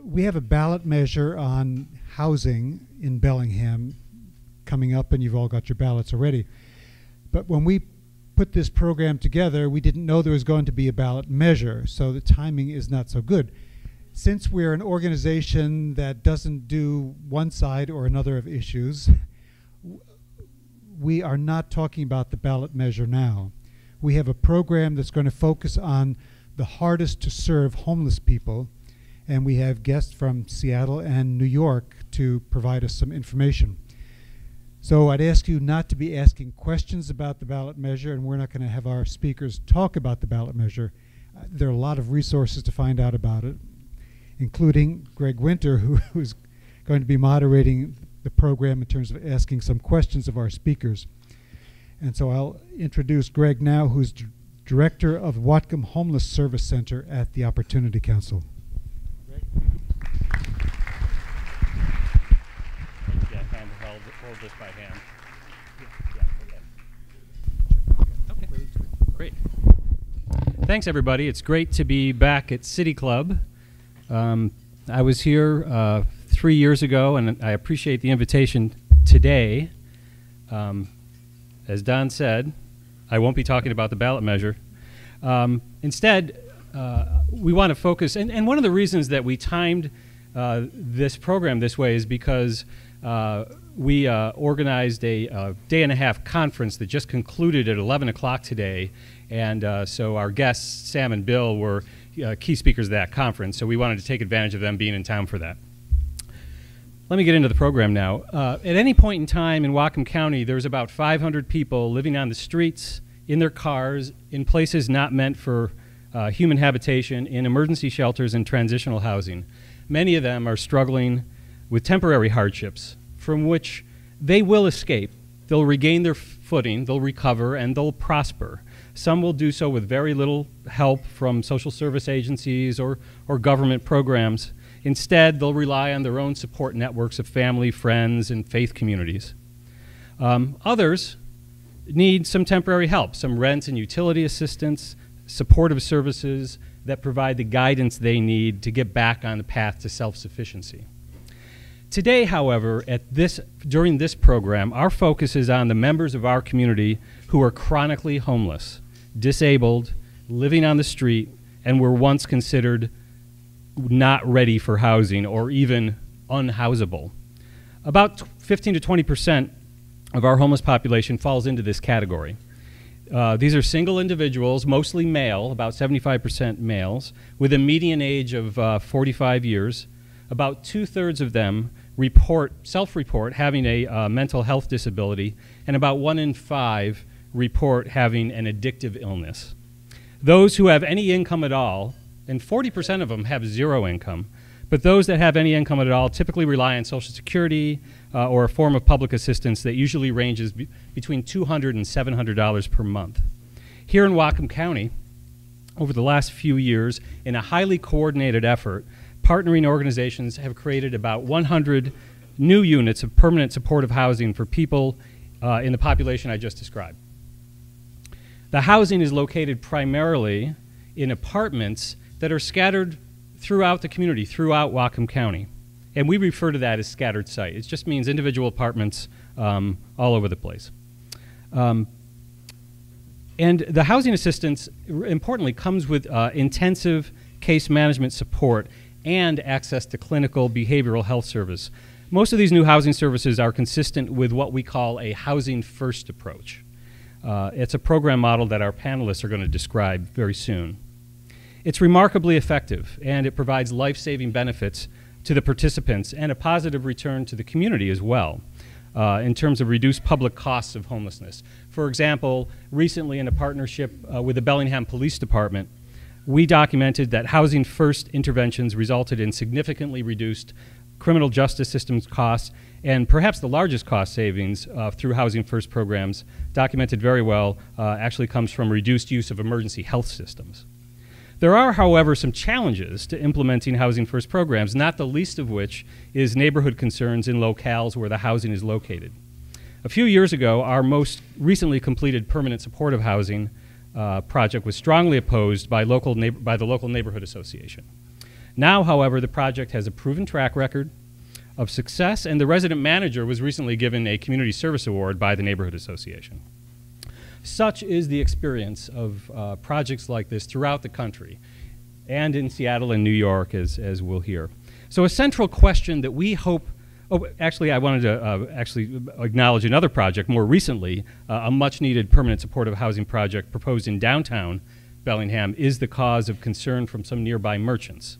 We have a ballot measure on housing in Bellingham coming up, and you've all got your ballots already. But when we put this program together, we didn't know there was going to be a ballot measure, so the timing is not so good. Since we're an organization that doesn't do one side or another of issues, we are not talking about the ballot measure now. We have a program that's going to focus on the hardest to serve homeless people, and we have guests from Seattle and New York to provide us some information. So I'd ask you not to be asking questions about the ballot measure, and we're not going to have our speakers talk about the ballot measure. There are a lot of resources to find out about it, including Greg Winter, who's going to be moderating the program in terms of asking some questions of our speakers. And so I'll introduce Greg now, who's Director of Whatcom Homeless Service Center at the Opportunity Council. Greg? Yeah, handheld, or just by hand. Okay, great. Thanks, everybody. It's great to be back at City Club. I was here 3 years ago, and I appreciate the invitation today. As Don said, I won't be talking about the ballot measure. Instead, we want to focus, and one of the reasons that we timed this program this way is because we organized a day-and-a-half conference that just concluded at 11 o'clock today, and so our guests, Sam and Bill, were key speakers of that conference, so we wanted to take advantage of them being in town for that. Let me get into the program now. At any point in time in Whatcom County, there's about 500 people living on the streets, in their cars, in places not meant for human habitation, in emergency shelters and transitional housing. Many of them are struggling with temporary hardships from which they will escape. They'll regain their footing, they'll recover, and they'll prosper. Some will do so with very little help from social service agencies or government programs. Instead, they'll rely on their own support networks of family, friends, and faith communities. Others need some temporary help, some rent and utility assistance, supportive services that provide the guidance they need to get back on the path to self-sufficiency. Today, however, during this program, our focus is on the members of our community who are chronically homeless, disabled, living on the street, and were once considered not ready for housing or even unhousable. About 15 to 20% of our homeless population falls into this category. These are single individuals, mostly male, about 75% males, with a median age of 45 years. About 2/3 of them self-report having a mental health disability, and about 1 in 5 report having an addictive illness. Those who have any income at all, and 40% of them have zero income, but those that have any income at all typically rely on Social Security or a form of public assistance that usually ranges between $200 and $700 per month. Here in Whatcom County, over the last few years, in a highly coordinated effort, partnering organizations have created about 100 new units of permanent supportive housing for people in the population I just described. The housing is located primarily in apartments that are scattered throughout the community, throughout Whatcom County. And we refer to that as scattered site. It just means individual apartments all over the place. And the housing assistance, importantly, comes with intensive case management support and access to clinical behavioral health service. Most of these new housing services are consistent with what we call a housing first approach. It's a program model that our panelists are going to describe very soon. It's remarkably effective, and it provides life-saving benefits to the participants and a positive return to the community as well in terms of reduced public costs of homelessness. For example, recently in a partnership with the Bellingham Police Department, we documented that housing first interventions resulted in significantly reduced criminal justice systems costs, and perhaps the largest cost savings through housing first programs, documented very well, actually comes from reduced use of emergency health systems. There are, however, some challenges to implementing housing first programs, not the least of which is neighborhood concerns in locales where the housing is located. A few years ago, our most recently completed permanent supportive housing project was strongly opposed by the local neighborhood association. Now, however, the project has a proven track record of success, and the resident manager was recently given a community service award by the neighborhood association. Such is the experience of projects like this throughout the country, and in Seattle and New York, as we'll hear. So a central question that we hope, actually I wanted to actually acknowledge another project more recently, a much needed permanent supportive housing project proposed in downtown Bellingham is the cause of concern from some nearby merchants.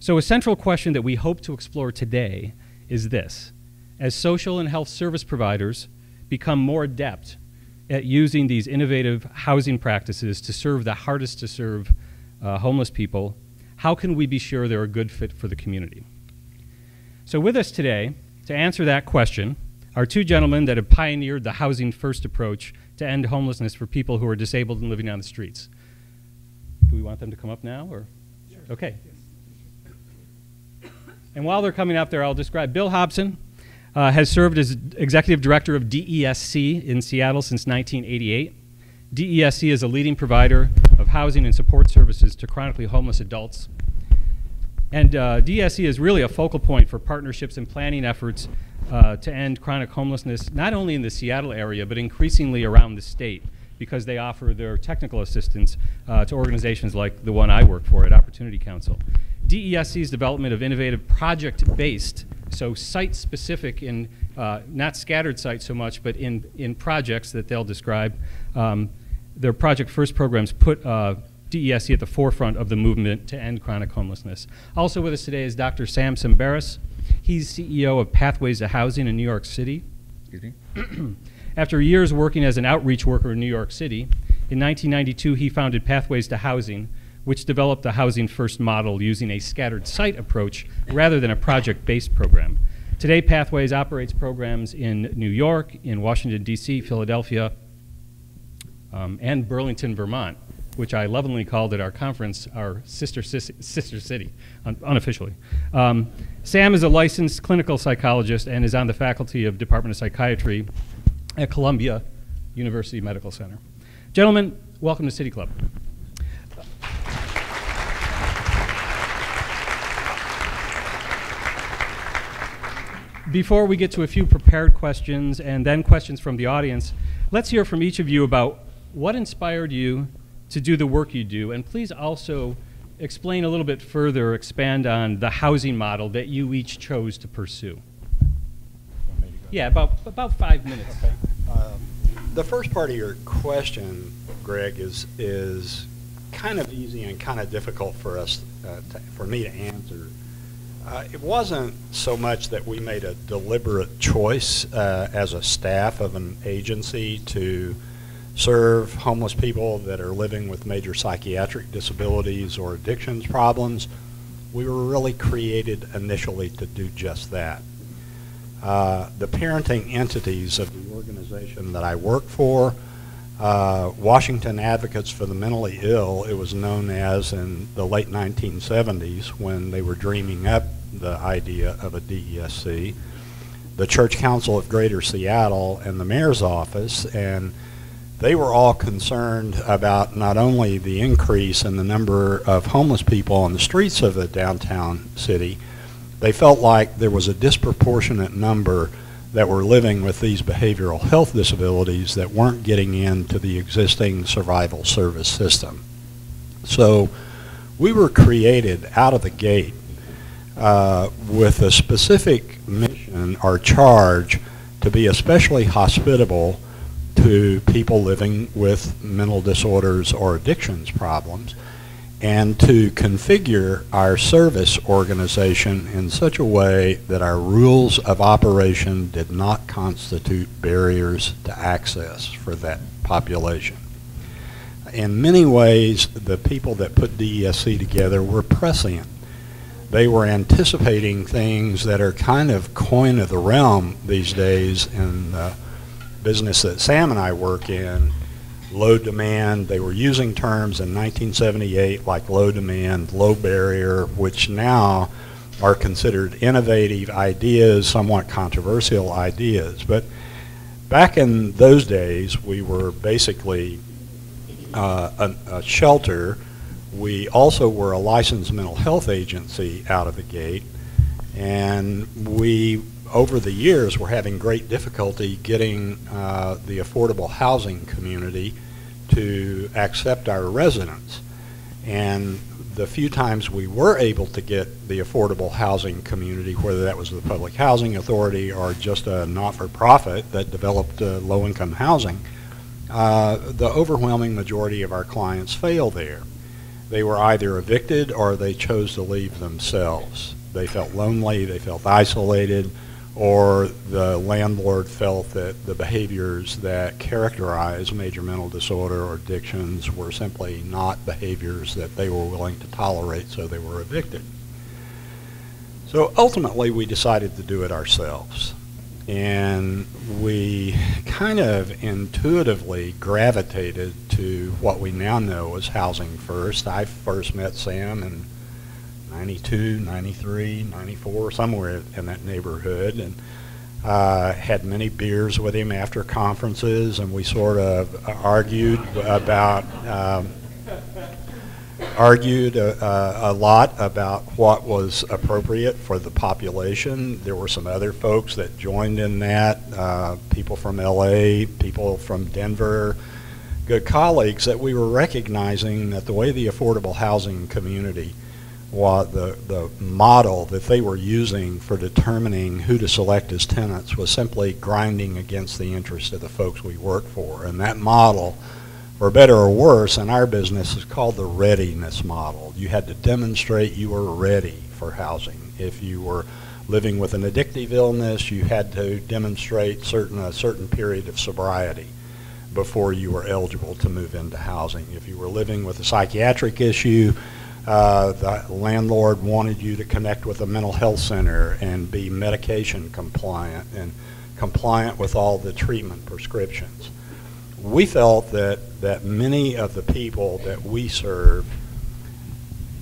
So a central question that we hope to explore today is this: as social and health service providers become more adept at using these innovative housing practices to serve the hardest to serve homeless people, how can we be sure they're a good fit for the community? So with us today to answer that question are two gentlemen that have pioneered the housing first approach to end homelessness for people who are disabled and living on the streets. Do we want them to come up now, or? Sure. Okay. Yes. And while they're coming up there, I'll describe Bill Hobson. Has served as executive director of DESC in Seattle since 1988. DESC is a leading provider of housing and support services to chronically homeless adults. And DESC is really a focal point for partnerships and planning efforts to end chronic homelessness, not only in the Seattle area, but increasingly around the state, because they offer their technical assistance to organizations like the one I work for at Opportunity Council. DESC's development of innovative project-based, so site-specific in, not scattered sites so much, but in projects that they'll describe. Their Project First programs put DESC at the forefront of the movement to end chronic homelessness. Also with us today is Dr. Sam Semberis. He's CEO of Pathways to Housing in New York City. Excuse me? After years working as an outreach worker in New York City, in 1992 he founded Pathways to Housing, which developed the Housing First model using a scattered site approach rather than a project-based program. Today, Pathways operates programs in New York, in Washington, D.C., Philadelphia, and Burlington, Vermont, which I lovingly called at our conference our sister city, unofficially. Sam is a licensed clinical psychologist and is on the faculty of Department of Psychiatry at Columbia University Medical Center. Gentlemen, welcome to City Club. Before we get to a few prepared questions and then questions from the audience, let's hear from each of you about what inspired you to do the work you do, and please also explain a little bit further, expand on the housing model that you each chose to pursue. Yeah, about 5 minutes. Okay. The first part of your question, Greg, is kind of easy and kind of difficult for us, for me to answer. It wasn't so much that we made a deliberate choice as a staff of an agency to serve homeless people that are living with major psychiatric disabilities or addictions problems. We were really created initially to do just that. The parenting entities of the organization that I work for, Washington Advocates for the Mentally Ill, it was known as in the late 1970s when they were dreaming up the idea of a DESC, the Church Council of Greater Seattle, and the Mayor's Office, and they were all concerned about not only the increase in the number of homeless people on the streets of the downtown city, they felt like there was a disproportionate number that were living with these behavioral health disabilities that weren't getting into the existing survival service system. So we were created out of the gate with a specific mission or charge to be especially hospitable to people living with mental disorders or addictions problems, and to configure our service organization in such a way that our rules of operation did not constitute barriers to access for that population. In many ways, the people that put DESC together were prescient. They were anticipating things that are kind of coin of the realm these days in the business that Sam and I work in. Low demand, they were using terms in 1978 like low demand, low barrier, which now are considered innovative ideas, somewhat controversial ideas. But back in those days, we were basically a shelter We also were a licensed mental health agency out of the gate, and we, over the years, were having great difficulty getting the affordable housing community to accept our residents. And the few times we were able to get the affordable housing community, whether that was the Public Housing Authority or just a not-for-profit that developed low-income housing, the overwhelming majority of our clients failed there. They were either evicted or they chose to leave themselves. They felt lonely, they felt isolated, or the landlord felt that the behaviors that characterize major mental disorder or addictions were simply not behaviors that they were willing to tolerate, so they were evicted. So ultimately we decided to do it ourselves. And we kind of intuitively gravitated to what we now know as Housing First. I first met Sam in 92, 93, 94, somewhere in that neighborhood, and had many beers with him after conferences, and we sort of argued about a lot about what was appropriate for the population. There were some other folks that joined in that, people from LA, people from Denver, good colleagues, that we were recognizing that the way the affordable housing community was, the model that they were using for determining who to select as tenants was simply grinding against the interest of the folks we work for. And that model, for better or worse, in our business is called the readiness model. You had to demonstrate you were ready for housing. If you were living with an addictive illness, you had to demonstrate a certain period of sobriety before you were eligible to move into housing. If you were living with a psychiatric issue, the landlord wanted you to connect with a mental health center and be medication compliant and compliant with all the treatment prescriptions. We felt that many of the people that we serve,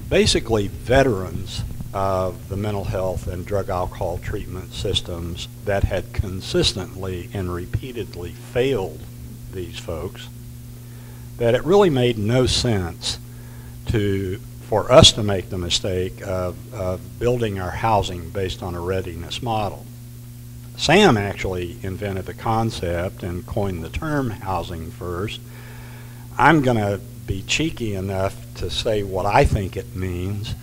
basically veterans of the mental health and drug alcohol treatment systems that had consistently and repeatedly failed these folks, that it really made no sense for us to make the mistake of building our housing based on a readiness model. Sam actually invented the concept and coined the term Housing First. I'm going to be cheeky enough to say what I think it means.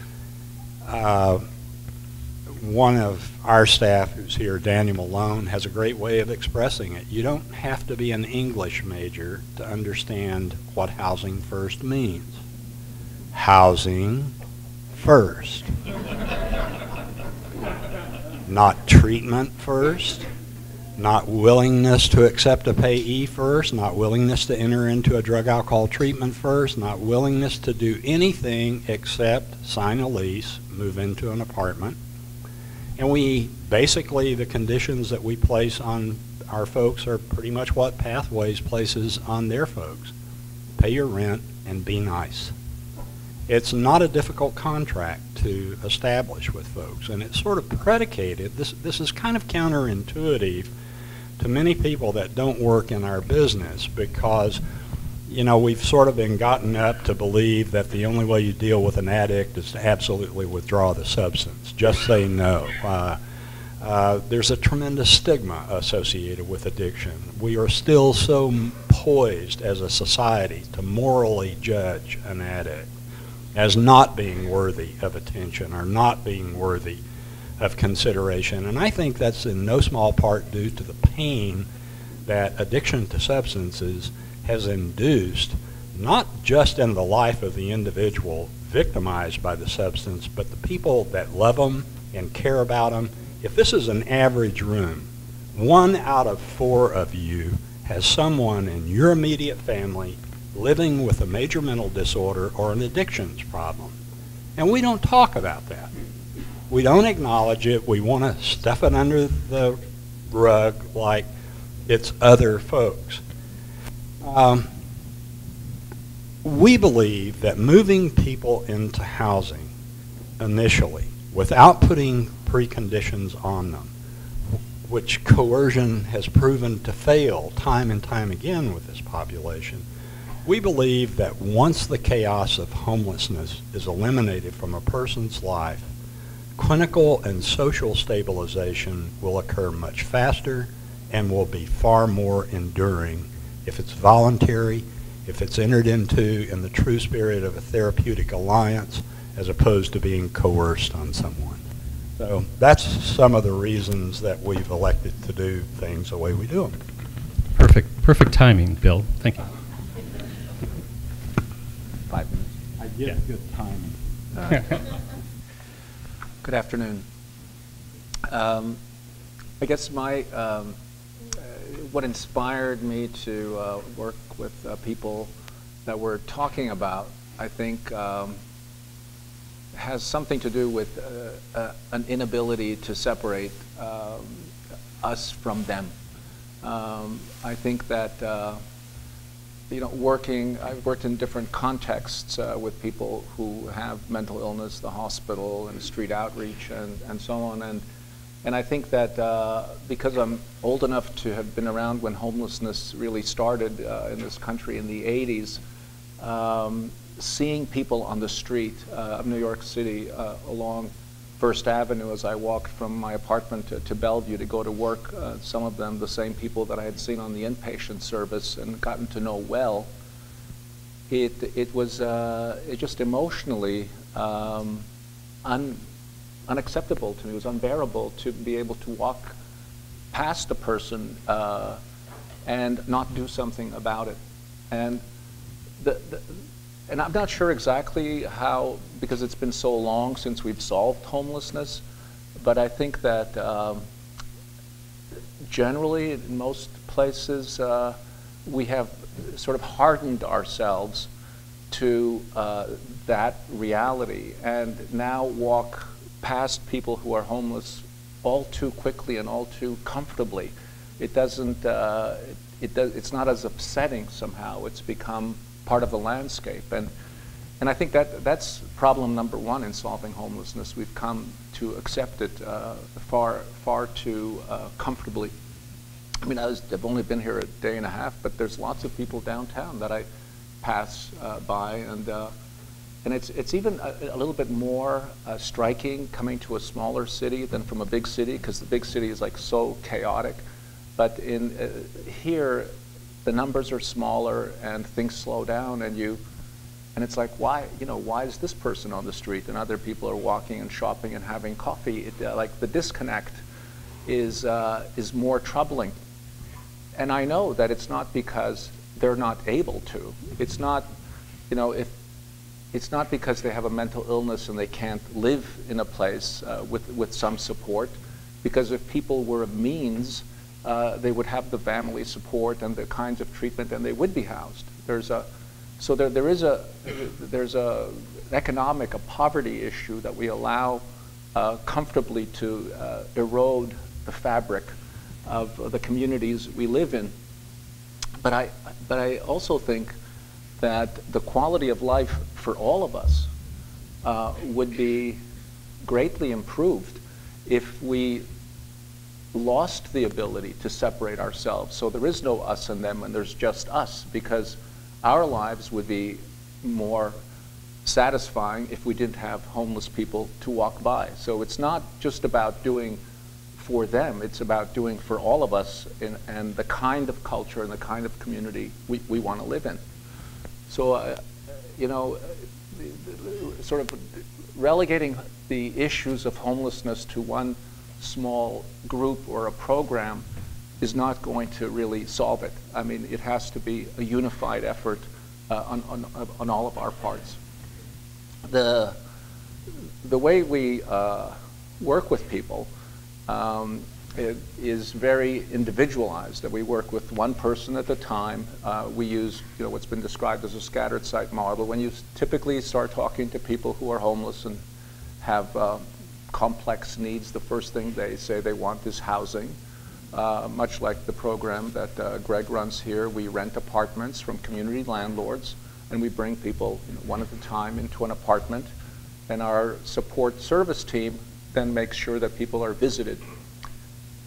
One of our staff who's here, Daniel Malone, has a great way of expressing it. You don't have to be an English major to understand what Housing First means. Housing first. Not treatment first, not willingness to accept a payee first, not willingness to enter into a drug alcohol treatment first, not willingness to do anything except sign a lease, move into an apartment. And basically the conditions that we place on our folks are pretty much what Pathways places on their folks. Pay your rent and be nice. It's not a difficult contract to establish with folks, and it's sort of predicated. This is kind of counterintuitive to many people that don't work in our business, because we've sort of been gotten up to believe that the only way you deal with an addict is to absolutely withdraw the substance. Just say no. There's a tremendous stigma associated with addiction. We are still so poised as a society to morally judge an addict as not being worthy of attention or not being worthy of consideration. And I think that's in no small part due to the pain that addiction to substances has induced, not just in the life of the individual victimized by the substance, but the people that love them and care about them. If this is an average room, 1 out of 4 of you has someone in your immediate family living with a major mental disorder or an addictions problem. And we don't talk about that. We don't acknowledge it. We want to stuff it under the rug like it's other folks. We believe that moving people into housing initially without putting preconditions on them, which coercion has proven to fail time and time again with this population, We believe that once the chaos of homelessness is eliminated from a person's life, clinical and social stabilization will occur much faster and will be far more enduring if it's voluntary, if it's entered into in the true spirit of a therapeutic alliance, as opposed to being coerced on someone. So that's some of the reasons that we've elected to do things the way we do them. Perfect timing, Bill. Thank you. 5 minutes. I get good timing. Good afternoon. I guess what inspired me to work with people that we're talking about, I think, has something to do with an inability to separate us from them. I think that I've worked in different contexts with people who have mental illness, the hospital and street outreach and so on. And I think that because I'm old enough to have been around when homelessness really started in this country in the 80s, seeing people on the street of New York City along First Avenue as I walked from my apartment to Bellevue to go to work, some of them the same people that I had seen on the inpatient service and gotten to know well, it was just emotionally unacceptable to me. It was unbearable to be able to walk past a person and not do something about it. And and I'm not sure exactly how, because it's been so long since we've solved homelessness, but I think that generally in most places we have sort of hardened ourselves to that reality and now walk past people who are homeless all too quickly and all too comfortably. It doesn't, it's not as upsetting somehow. It's become part of the landscape. And I think that's problem number one in solving homelessness. We've come to accept it far too comfortably. I mean, I've only been here a day and a half, but there's lots of people downtown that I pass by, and it's even a little bit more striking coming to a smaller city than from a big city, because the big city is like so chaotic. But in here, the numbers are smaller and things slow down, and it's like, why is this person on the street and other people are walking and shopping and having coffee? Like the disconnect is more troubling. And I know that it's not because they're not able to. It's not, it's not because they have a mental illness and they can't live in a place with some support. Because if people were of means, they would have the family support and the kinds of treatment, and they would be housed. There's an economic, a poverty issue that we allow comfortably to erode the fabric of the communities we live in. But I also think that the quality of life for all of us would be greatly improved if we lost the ability to separate ourselves. So there is no us and them, and there's just us, because our lives would be more satisfying if we didn't have homeless people to walk by. So it's not just about doing for them, it's about doing for all of us and the kind of culture and the kind of community we want to live in. So, sort of relegating the issues of homelessness to one small group or a program is not going to really solve it. I mean, it has to be a unified effort on all of our parts. The way we work with people it is very individualized. That we work with one person at a time. We use what's been described as a scattered site model. When you typically start talking to people who are homeless and have complex needs, the first thing they say they want is housing. Much like the program that Greg runs here, we rent apartments from community landlords, and we bring people one at a time into an apartment, and our support service team then makes sure that people are visited.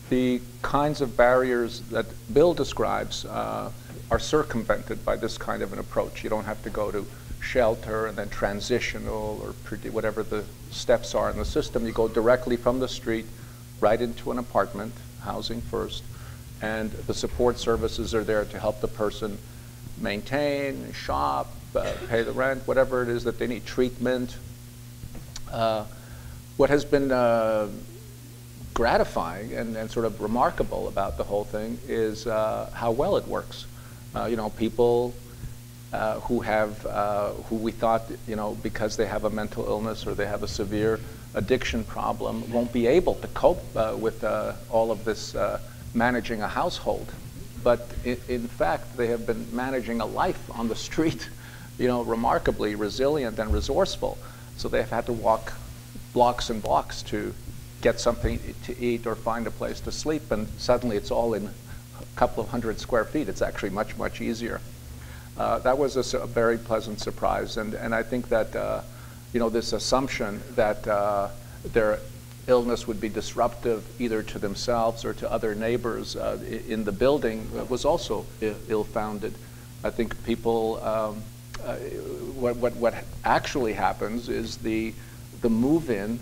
The kinds of barriers that Bill describes are circumvented by this kind of an approach. You don't have to go to shelter and then transitional or whatever the steps are in the system. You go directly from the street right into an apartment, housing first, and the support services are there to help the person maintain, shop, pay the rent, whatever it is that they need, treatment. What has been gratifying and sort of remarkable about the whole thing is how well it works. People who we thought, because they have a mental illness or they have a severe addiction problem, won't be able to cope with all of this managing a household. But in fact, they have been managing a life on the street, remarkably resilient and resourceful. So they've had to walk blocks and blocks to get something to eat or find a place to sleep, and suddenly it's all in a couple of 100 square feet. It's actually much, much easier. That was a very pleasant surprise, and I think that this assumption that their illness would be disruptive either to themselves or to other neighbors in the building was also ill-founded. I think people, what actually happens is the move-in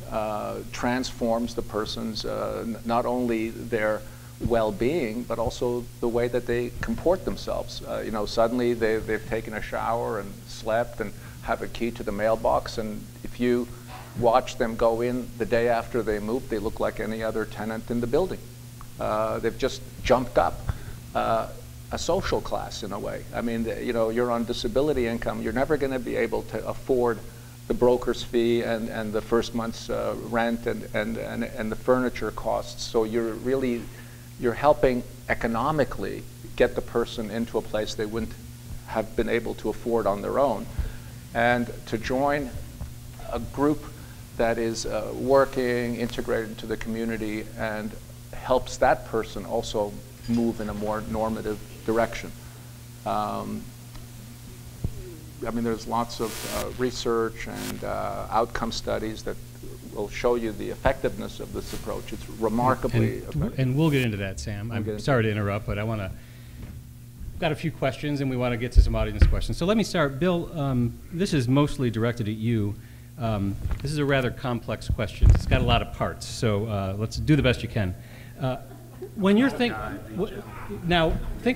transforms the person's not only their well-being, but also the way that they comport themselves. Suddenly they've taken a shower and slept and have a key to the mailbox, and if you watch them go in the day after they move, they look like any other tenant in the building. They've just jumped up a social class in a way. I mean, you're on disability income. You're never going to be able to afford the broker's fee and the first month's rent and the furniture costs. So you're helping economically get the person into a place they wouldn't have been able to afford on their own. And to join a group that is working, integrated into the community, and helps that person also move in a more normative direction. There's lots of research and outcome studies that will show you the effectiveness of this approach. It's remarkably effective. And we'll get into that, Sam. I'm sorry to interrupt, but got a few questions, and we want to get to some audience questions. So let me start. Bill, this is mostly directed at you. This is a rather complex question. It's got a lot of parts, so let's do the best you can. When you're thinking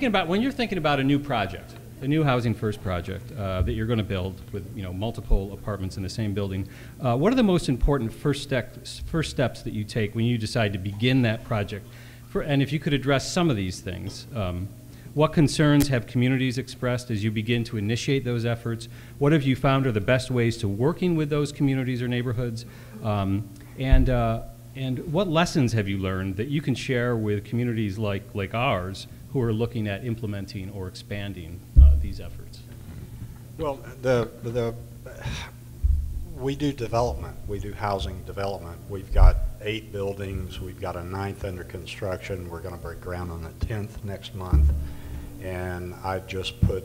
about a new project, a new Housing First project that you're going to build with multiple apartments in the same building, what are the most important first steps that you take when you decide to begin that project? And if you could address some of these things. What concerns have communities expressed as you begin to initiate those efforts? What have you found are the best ways to working with those communities or neighborhoods? And what lessons have you learned that you can share with communities like ours who are looking at implementing or expanding these efforts? Well, we do development. We do housing development. We've got 8 buildings. We've got a 9th under construction. We're going to break ground on the 10th next month. And I just put,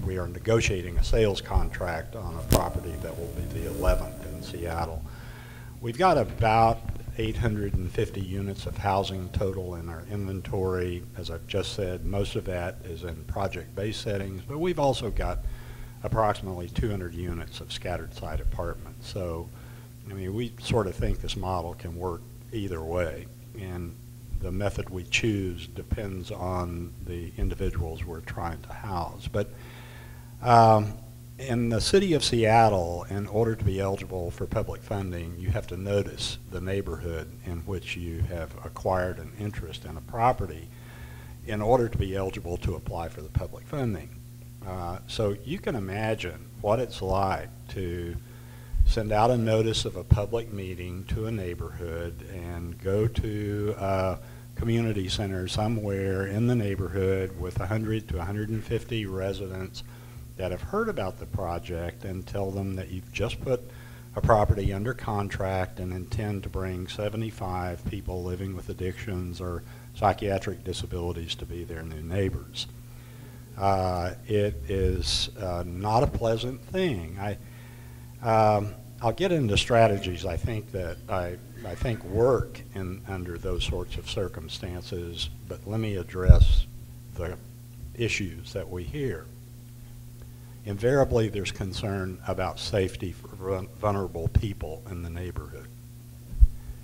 we are negotiating a sales contract on a property that will be the 11th in Seattle. We've got about 850 units of housing total in our inventory. As I've just said, most of that is in project-based settings, but we've also got approximately 200 units of scattered site apartments. So, we sort of think this model can work either way, and the method we choose depends on the individuals we're trying to house. But in the city of Seattle, in order to be eligible for public funding, you have to notice the neighborhood in which you have acquired an interest in a property in order to be eligible to apply for the public funding. So you can imagine what it's like to send out a notice of a public meeting to a neighborhood and go to a community center somewhere in the neighborhood with 100 to 150 residents that have heard about the project and tell them that you've just put a property under contract and intend to bring 75 people living with addictions or psychiatric disabilities to be their new neighbors. It is not a pleasant thing. I'll get into strategies I think that I I think, work under those sorts of circumstances, but let me address the issues that we hear. Invariably, there's concern about safety for vulnerable people in the neighborhood.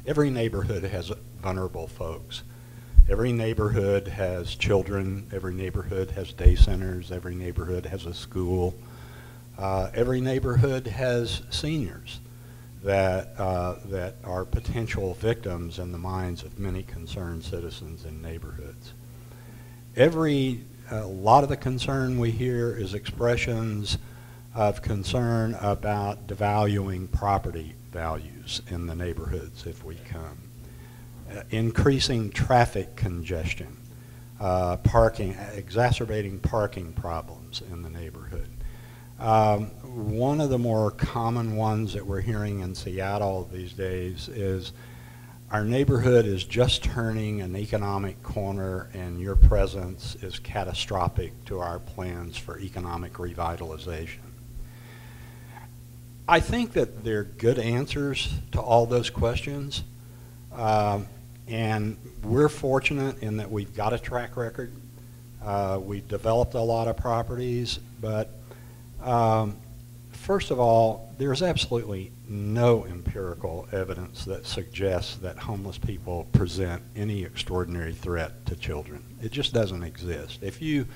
Every neighborhood has vulnerable folks. Every neighborhood has children. Every neighborhood has day centers. Every neighborhood has a school. Every neighborhood has seniors that are potential victims in the minds of many concerned citizens in neighborhoods. A lot of the concern we hear is expressions of concern about devaluing property values in the neighborhoods if we come. Increasing traffic congestion, exacerbating parking problems in the neighborhood. One of the more common ones that we're hearing in Seattle these days is our neighborhood is just turning an economic corner and your presence is catastrophic to our plans for economic revitalization. I think that they're good answers to all those questions, and we're fortunate in that we've got a track record. We've developed a lot of properties, but first of all, there's absolutely no empirical evidence that suggests that homeless people present any extraordinary threat to children. It just doesn't exist. If you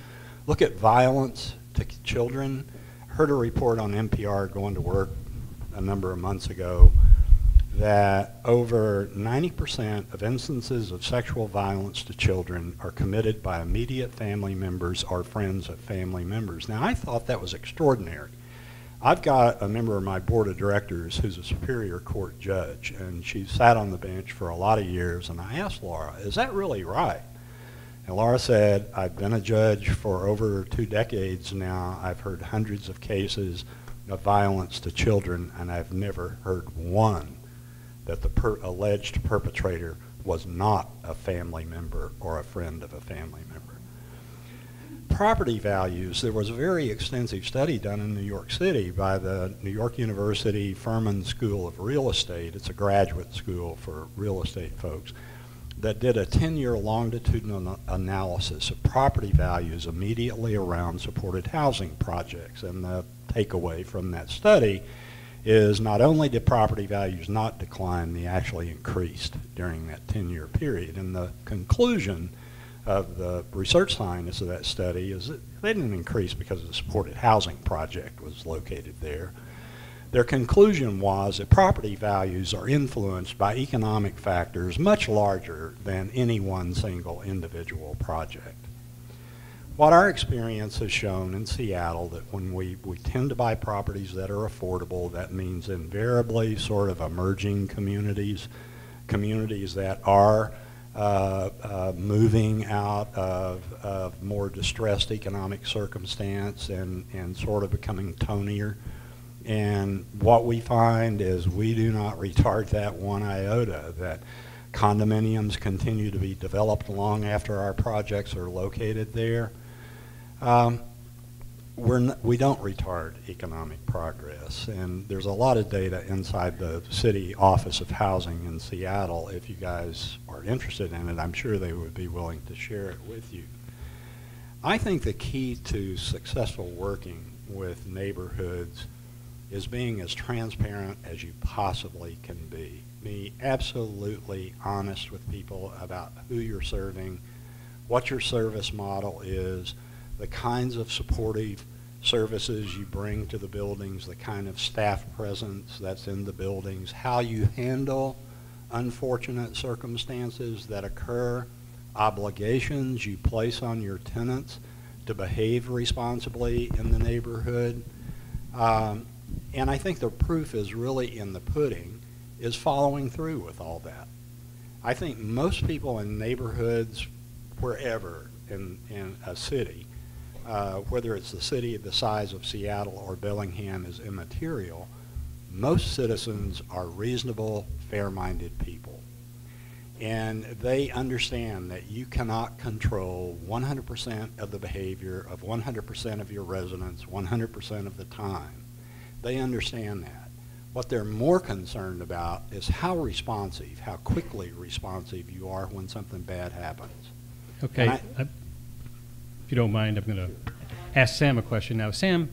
look at violence to children, I heard a report on NPR going to work a number of months ago that over 90% of instances of sexual violence to children are committed by immediate family members or friends of family members. Now, I thought that was extraordinary. I've got a member of my board of directors who's a Superior Court judge, and she sat on the bench for a lot of years, and I asked Laura, is that really right? And Laura said, I've been a judge for over 2 decades now. I've heard hundreds of cases of violence to children, and I've never heard one that the alleged perpetrator was not a family member or a friend of a family member. Property values, there was a very extensive study done in New York City by the New York University Furman School of Real Estate. It's a graduate school for real estate folks that did a 10-year longitudinal analysis of property values immediately around supported housing projects. And the takeaway from that study is not only did property values not decline, they actually increased during that 10-year period. And the conclusion of the research scientists of that study is that they didn't increase because the supported housing project was located there. Their conclusion was that property values are influenced by economic factors much larger than any one single individual project. What our experience has shown in Seattle, that when we tend to buy properties that are affordable, that means invariably sort of emerging communities that are moving out of more distressed economic circumstance and sort of becoming tonier. And what we find is we do not retard that one iota, that condominiums continue to be developed long after our projects are located there. We don't retard economic progress, and there's a lot of data inside the City Office of Housing in Seattle. If you guys are interested in it, I'm sure they would be willing to share it with you. I think the key to successful working with neighborhoods is being as transparent as you possibly can be. Be absolutely honest with people about who you're serving, what your service model is, the kinds of supportive services you bring to the buildings, the kind of staff presence that's in the buildings, how you handle unfortunate circumstances that occur, obligations you place on your tenants to behave responsibly in the neighborhood. And I think the proof is really in the pudding, is following through with all that. I think most people in neighborhoods, wherever in a city, whether it's the city the size of Seattle or Bellingham is immaterial, most citizens are reasonable, fair-minded people. And they understand that you cannot control 100% of the behavior of 100% of your residents 100% of the time. They understand that. What they're more concerned about is how responsive, how quickly responsive you are when something bad happens. Okay. If you don't mind, I'm going to ask Sam a question now. Sam,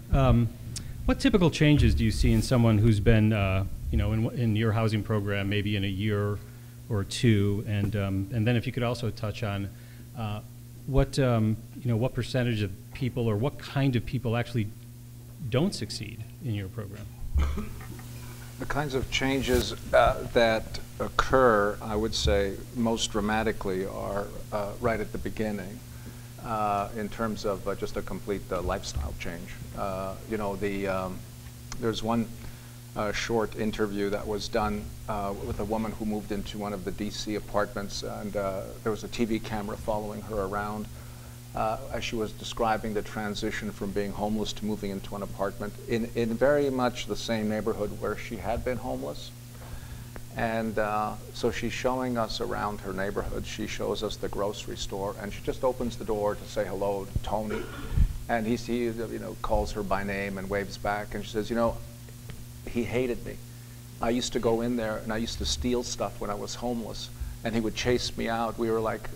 what typical changes do you see in someone who's been, in your housing program, maybe in a year or two, and then if you could also touch on what percentage of people or what kind of people actually don't succeed in your program? The kinds of changes that occur, I would say, most dramatically are right at the beginning in terms of just a complete lifestyle change. There's one short interview that was done with a woman who moved into one of the DC apartments, and there was a TV camera following her around as she was describing the transition from being homeless to moving into an apartment in very much the same neighborhood where she had been homeless. And so she's showing us around her neighborhood. She shows us the grocery store, and she just opens the door to say hello to Tony. And he calls her by name and waves back, and she says, he hated me. I used to go in there and I used to steal stuff when I was homeless, and he would chase me out. We were like,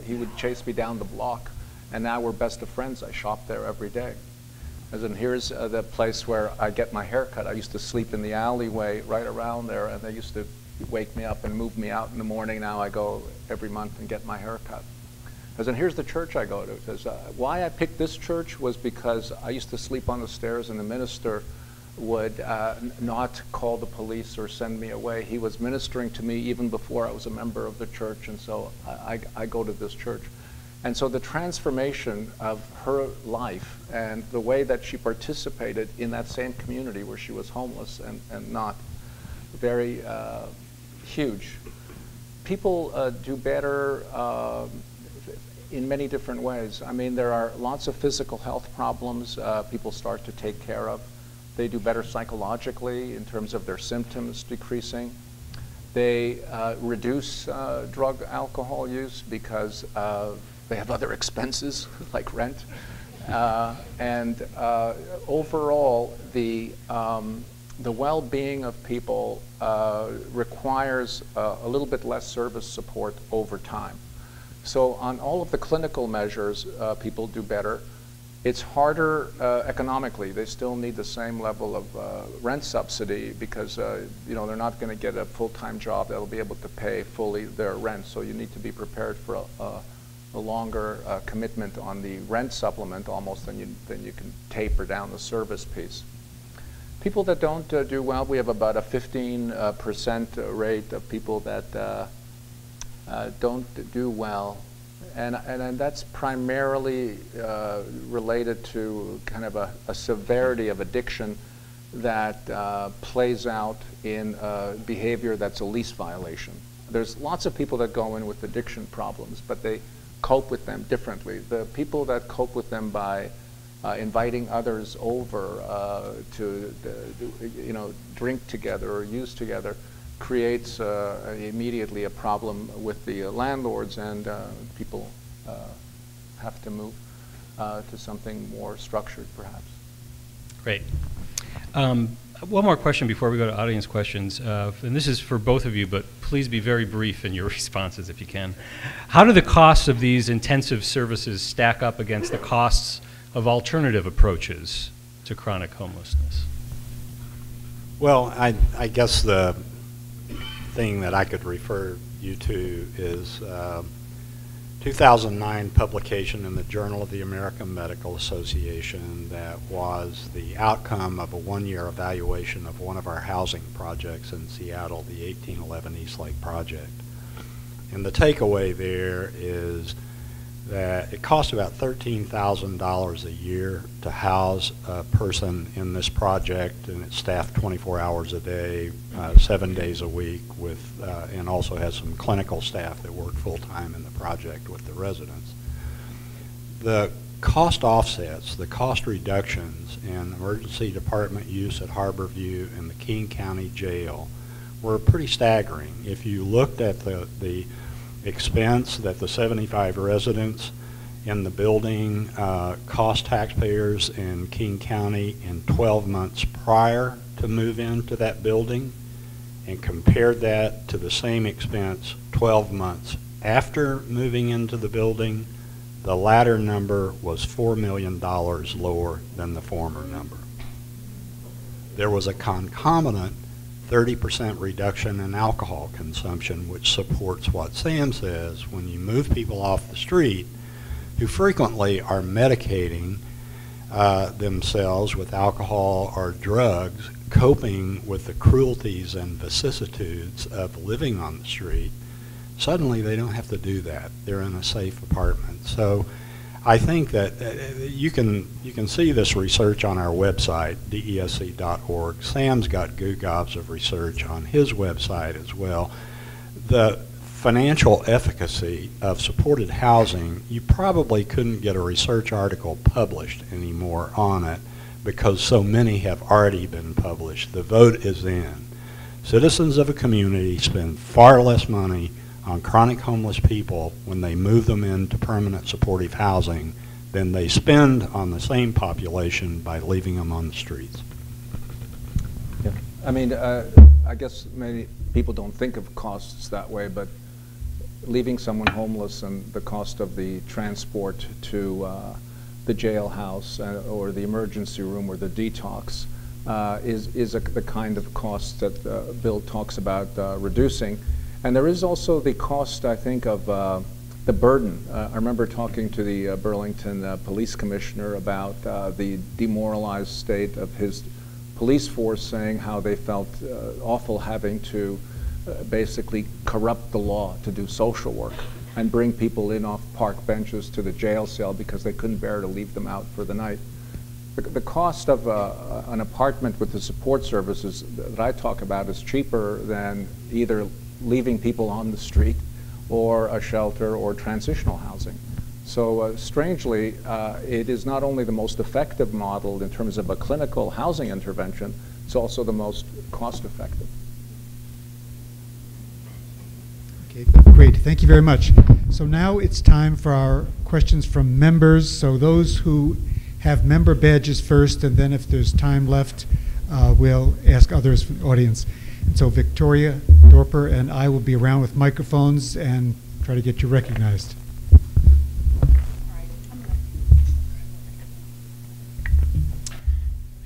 he would chase me down the block, and now we're best of friends. I shop there every day. As in, here's the place where I get my hair cut. I used to sleep in the alleyway right around there, and they used to wake me up and move me out in the morning. Now I go every month and get my hair cut. As in, here's the church I go to. Says, why I picked this church was because I used to sleep on the stairs, and the minister would not call the police or send me away. He was ministering to me even before I was a member of the church, and so I go to this church. And so the transformation of her life and the way that she participated in that same community where she was homeless and not, very huge. People do better in many different ways. I mean, there are lots of physical health problems people start to take care of. They do better psychologically in terms of their symptoms decreasing. They reduce drug alcohol use because they have other expenses like rent. And overall, the well-being of people requires a little bit less service support over time. So on all of the clinical measures, people do better. It's harder economically. They still need the same level of rent subsidy because they're not going to get a full-time job that'll be able to pay fully their rent. So you need to be prepared for a longer commitment on the rent supplement almost than you can taper down the service piece. People that don't do well, we have about a 15% rate of people that don't do well. And that's primarily related to kind of a severity of addiction that plays out in behavior that's a lease violation. There's lots of people that go in with addiction problems, but they cope with them differently. The people that cope with them by inviting others over to drink together or use together creates immediately a problem with the landlords, and people have to move to something more structured, perhaps. Great. One more question before we go to audience questions, and this is for both of you, but please be very brief in your responses if you can. How do the costs of these intensive services stack up against the costs of alternative approaches to chronic homelessness? Well, I guess the thing that I could refer you to is 2009 publication in the Journal of the American Medical Association that was the outcome of a one-year evaluation of one of our housing projects in Seattle, the 1811 East Lake project. And the takeaway there is that it costs about $13,000 a year to house a person in this project, and it's staffed 24 hours a day, 7 days a week, with and also has some clinical staff that work full-time in the project with the residents. The cost offsets, the cost reductions in emergency department use at Harborview and the King County Jail were pretty staggering. If you looked at the expense that the 75 residents in the building cost taxpayers in King County in 12 months prior to move into that building and compared that to the same expense 12 months after moving into the building, the latter number was $4 million lower than the former number. There was a concomitant 30% reduction in alcohol consumption, which supports what Sam says. When you move people off the street who frequently are medicating themselves with alcohol or drugs, coping with the cruelties and vicissitudes of living on the street, suddenly they don't have to do that. They're in a safe apartment. So I think that you can see this research on our website, desc.org. Sam's got gobs of research on his website as well. The financial efficacy of supported housing, you probably couldn't get a research article published anymore on it because so many have already been published. The vote is in. Citizens of a community spend far less money on chronic homeless people when they move them into permanent supportive housing than they spend on the same population by leaving them on the streets. Yeah. I mean, I guess many people don't think of costs that way, but leaving someone homeless and the cost of the transport to the jailhouse or the emergency room or the detox is the kind of cost that Bill talks about reducing. And there is also the cost, I think, of the burden. I remember talking to the Burlington police commissioner about the demoralized state of his police force, saying how they felt awful having to basically corrupt the law to do social work and bring people in off park benches to the jail cell because they couldn't bear to leave them out for the night. The cost of an apartment with the support services that I talk about is cheaper than either leaving people on the street or a shelter or transitional housing. So strangely, it is not only the most effective model in terms of a clinical housing intervention, it's also the most cost effective. Okay, great. Thank you very much. So now it's time for our questions from members. So those who have member badges first, and then if there's time left, we'll ask others from the audience. And so Victoria Dorper and I will be around with microphones and try to get you recognized.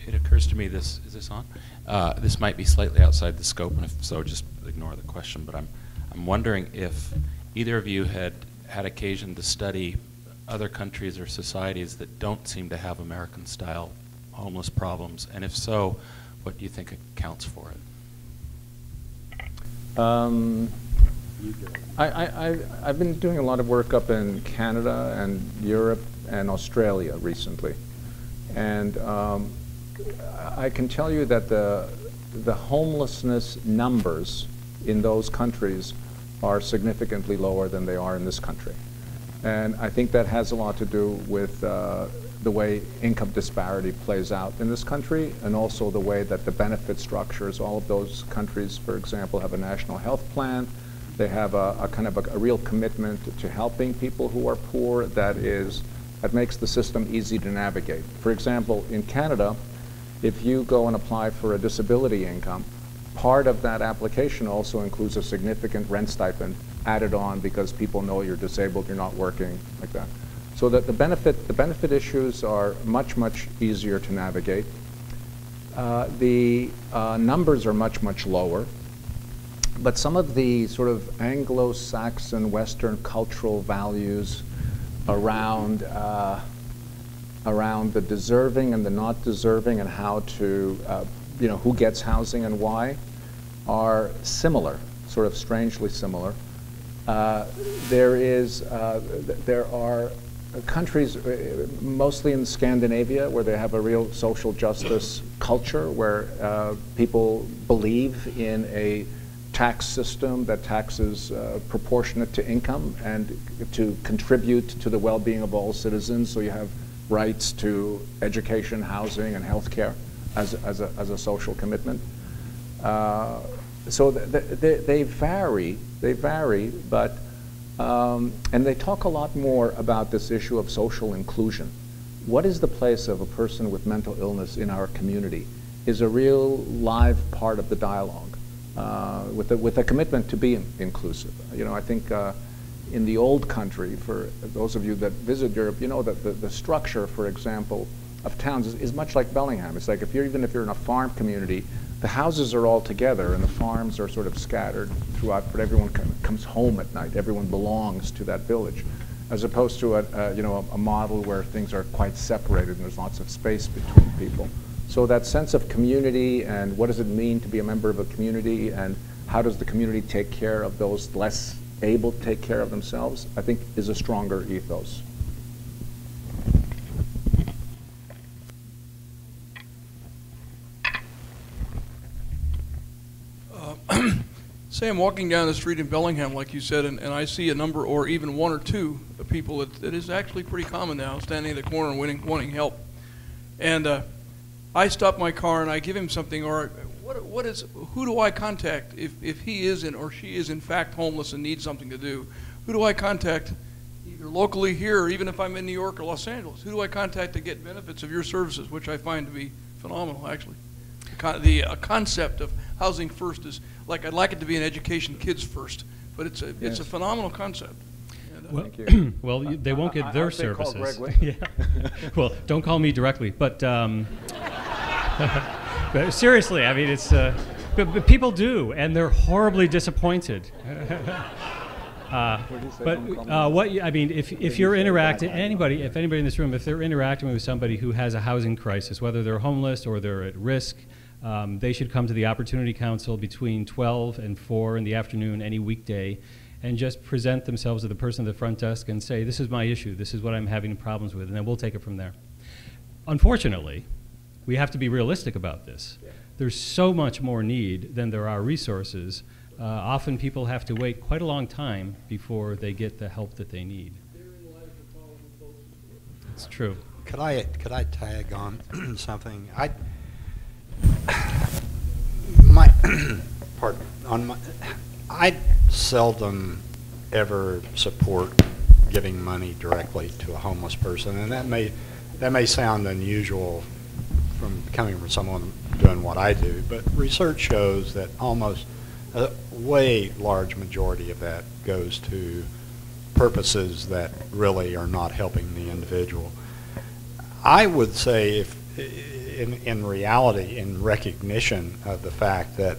It occurs to me, is this on? This might be slightly outside the scope, and if so, just ignore the question. But I'm wondering if either of you had occasion to study other countries or societies that don't seem to have American-style homeless problems, and if so, what do you think accounts for it? I've been doing a lot of work up in Canada and Europe and Australia recently, and I can tell you that the homelessness numbers in those countries are significantly lower than they are in this country. And I think that has a lot to do with the way income disparity plays out in this country, and also the way that the benefit structures, all of those countries, for example, have a national health plan. They have a kind of a real commitment to helping people who are poor that makes the system easy to navigate. For example, in Canada, if you go and apply for a disability income, part of that application also includes a significant rent stipend added on because people know you're disabled, you're not working, like that. So that the benefit issues are much, much easier to navigate. The numbers are much, much lower. But some of the sort of Anglo-Saxon Western cultural values around the deserving and the not deserving and how to, who gets housing and why, are similar, sort of strangely similar. There are countries, mostly in Scandinavia, where they have a real social justice culture, where people believe in a tax system that taxes proportionate to income and to contribute to the well-being of all citizens. So you have rights to education, housing, and health care as a social commitment. So they vary, but and they talk a lot more about this issue of social inclusion. What is the place of a person with mental illness in our community? is a real live part of the dialogue, with a commitment to be inclusive. You know, I think in the old country, for those of you that visit Europe, you know that the structure, for example, of towns is much like Bellingham. It's like even if you're in a farm community, the houses are all together and the farms are sort of scattered throughout, but everyone comes home at night. Everyone belongs to that village, as opposed to a model where things are quite separated and there's lots of space between people. So that sense of community and what does it mean to be a member of a community and how does the community take care of those less able to take care of themselves, I think is a stronger ethos. Say I'm walking down the street in Bellingham, like you said, and I see a number or even one or two of people that is actually pretty common now, standing at the corner and wanting help. And I stop my car and I give him something, or who do I contact if he is or she is in fact homeless and needs something to do? Who do I contact either locally here or even if I'm in New York or Los Angeles? Who do I contact to get benefits of your services, which I find to be phenomenal, actually. The concept of housing first is like, I'd like it to be an education kids first, but it's a phenomenal concept. And, well, thank you. well, they won't get their services. Greg Yeah. Well, don't call me directly, but, but seriously, I mean, it's but people do, and they're horribly disappointed. I mean, if you're interacting, if anybody in this room, if they're interacting with somebody who has a housing crisis, whether they're homeless or they're at risk, they should come to the Opportunity Council between 12 and 4 in the afternoon any weekday and just present themselves to the person at the front desk and say, this is my issue, this is what I'm having problems with, and then we'll take it from there. Unfortunately, we have to be realistic about this. There's so much more need than there are resources. Often people have to wait quite a long time before they get the help that they need. It's true. Could I tag on something? I seldom ever support giving money directly to a homeless person, and that may sound unusual coming from someone doing what I do, but research shows that almost a way large majority of that goes to purposes that really are not helping the individual. I would say if in reality, in recognition of the fact that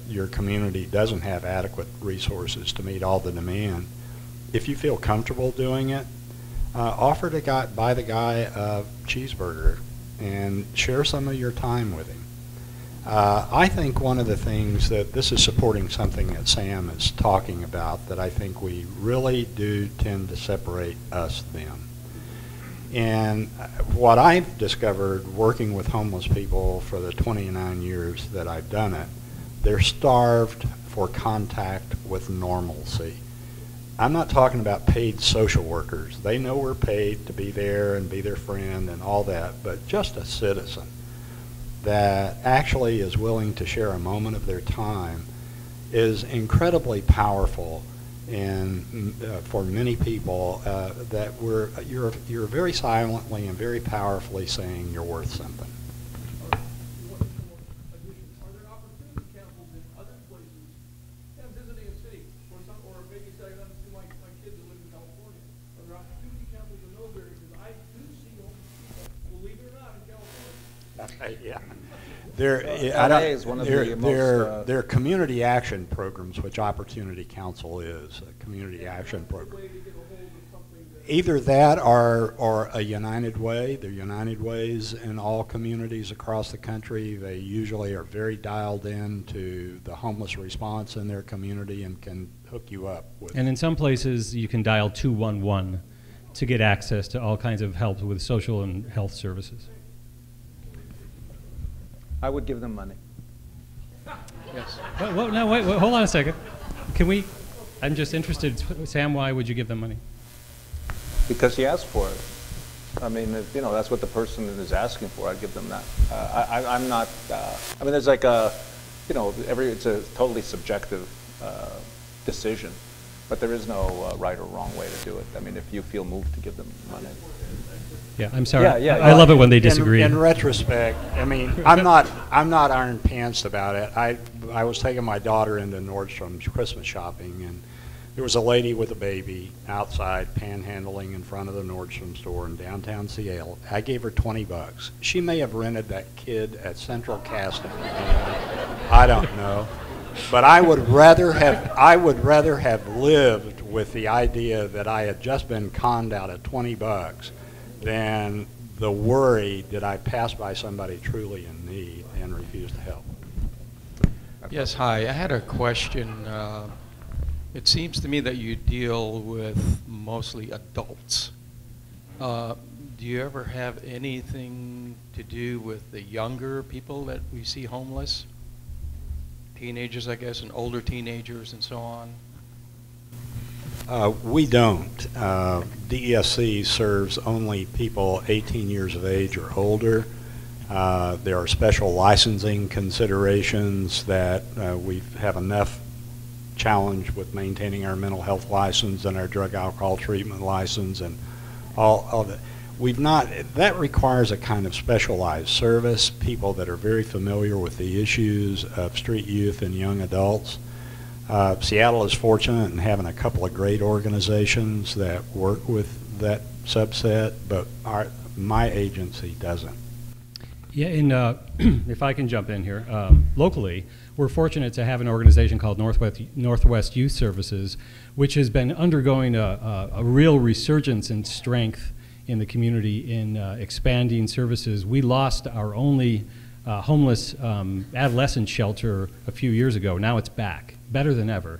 your community doesn't have adequate resources to meet all the demand, if you feel comfortable doing it, offer to buy the guy a cheeseburger and share some of your time with him. I think one of the things this is supporting something that Sam is talking about, that I think we really do tend to separate us-them. And what I've discovered working with homeless people for the 29 years that I've done it, they're starved for contact with normalcy. I'm not talking about paid social workers. They know we're paid to be there and be their friend and all that, but just a citizen that actually is willing to share a moment of their time is incredibly powerful. And for many people, that you're very silently and very powerfully saying you're worth something. Are there opportunity councils in other places? I'm visiting a city, or maybe say I'm going to see my kids that live in California. Are there opportunity councils in those areas? Because I do see homeless people, believe it or not, in California. Yeah. They're community action programs, which Opportunity Council is, a community action program. Either that or a United Way. There are United Ways in all communities across the country. They usually are very dialed in to the homeless response in their community and can hook you up with. And in some places, you can dial 211 to get access to all kinds of help with social and health services. I would give them money. Yes. No, wait, hold on a second. Can we, I'm just interested, Sam, why would you give them money? Because he asked for it. I mean, if, that's what the person is asking for, I'd give them that. I'm not, I mean, there's like a, it's a totally subjective decision. But there is no right or wrong way to do it. I mean, if you feel moved to give them money. Yeah, I'm sorry. Yeah, I love it when they disagree. In retrospect, I mean, I'm not iron pantsed about it. I was taking my daughter into Nordstrom's Christmas shopping, and there was a lady with a baby outside panhandling in front of the Nordstrom store in downtown Seattle. I gave her $20. She may have rented that kid at Central Casting. I don't know. But I would rather have lived with the idea that I had just been conned out of $20 than the worry that I passed by somebody truly in need and refused to help. Yes, hi. I had a question. It seems to me that you deal with mostly adults. Do you ever have anything to do with the younger people that we see homeless? Teenagers, I guess, and older teenagers and so on? We don't. DESC serves only people 18 years of age or older. There are special licensing considerations that we have enough challenge with maintaining our mental health license and our drug alcohol treatment license and all of it. That requires a kind of specialized service, people that are very familiar with the issues of street youth and young adults. Seattle is fortunate in having a couple of great organizations that work with that subset, but my agency doesn't. Yeah, and if I can jump in here, locally, we're fortunate to have an organization called Northwest Youth Services, which has been undergoing a real resurgence in strength in the community in expanding services. We lost our only homeless adolescent shelter a few years ago. Now it's back, better than ever,